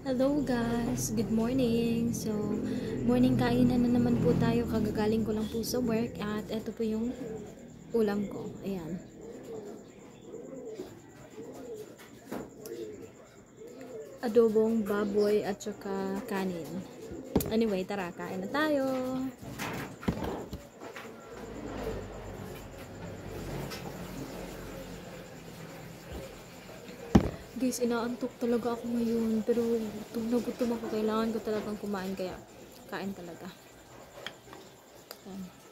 Hello guys, good morning. So, morning kainan na naman po tayo. Kagagaling ko lang po sa work at ito po yung ulam ko. Ayan. Adobong baboy at saka kanin. Anyway, tara, kain na tayo. Guys, inaantok talaga ako ngayon. Pero gutom na gutom ako. Kailangan ko talagang kumain. Kaya kain talaga. Ayan.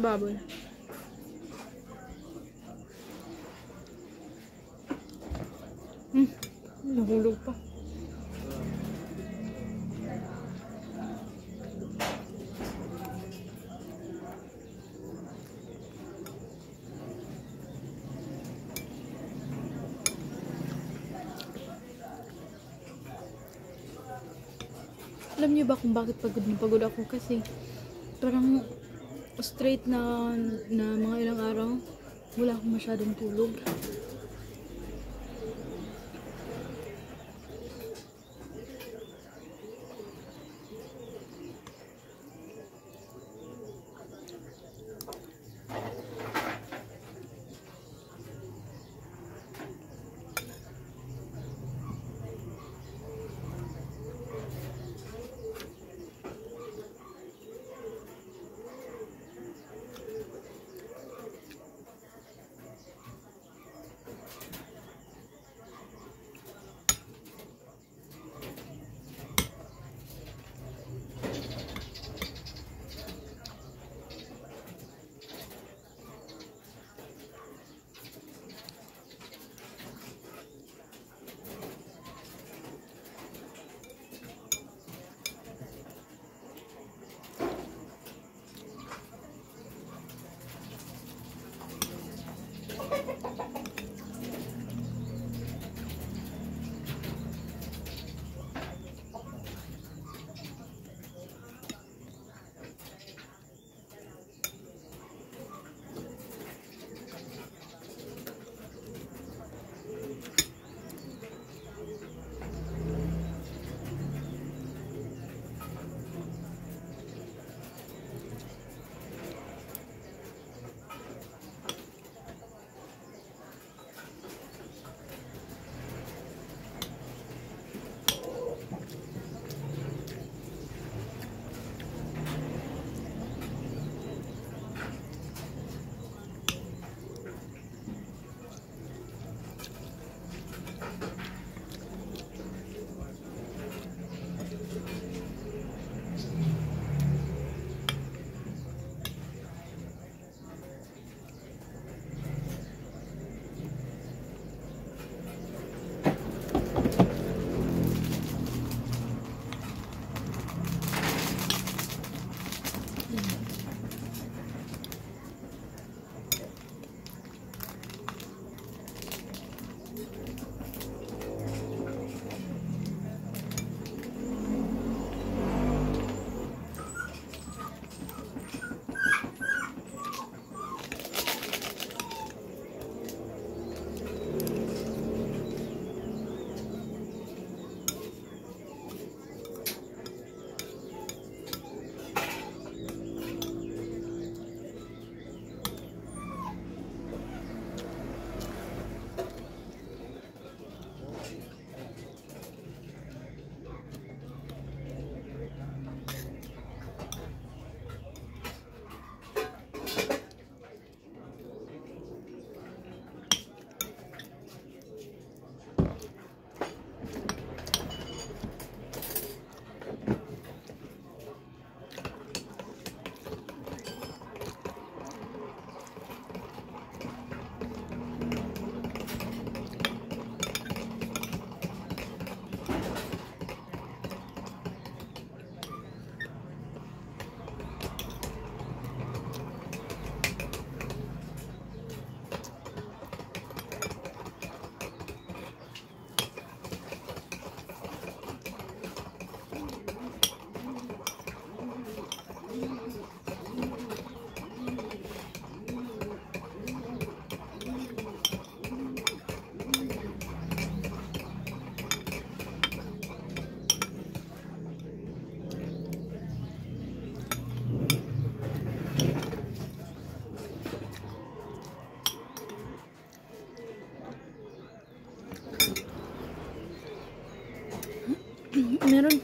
Baboy. Nahulog pa. Alam niyo ba kung bakit pagod na pagod ako? Kasi parang straight na mga ilang araw wala akong masyadong tulog.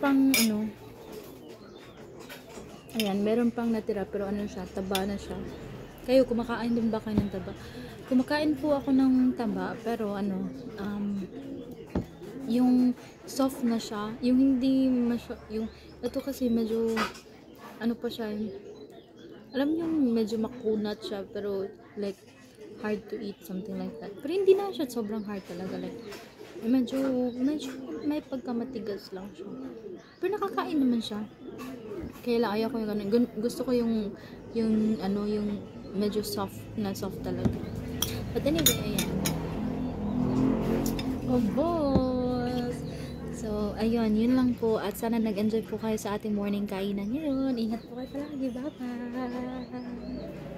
pang ano, ayan, meron pang natira pero ano siya, taba na siya. Kayo, kumakain din ba kayo ng taba? Kumakain po ako ng taba pero ano, yung soft na siya, yung hindi yung ito kasi medyo ano pa siya, alam niyo medyo makunat siya pero like hard to eat, something like that. Pero hindi na siya sobrang hard talaga, like medyo may pagkamatigas lang siya. Pero nakakain naman siya. Kaya lang ayaw ko yung ganun. Gusto ko yung ano, yung medyo soft talaga. But anyway, ayan. Oh, boss! So, ayun, yun lang po. At sana nag-enjoy po kayo sa ating morning kainan ngayon. Ingat po kayo palagi. Bye-bye!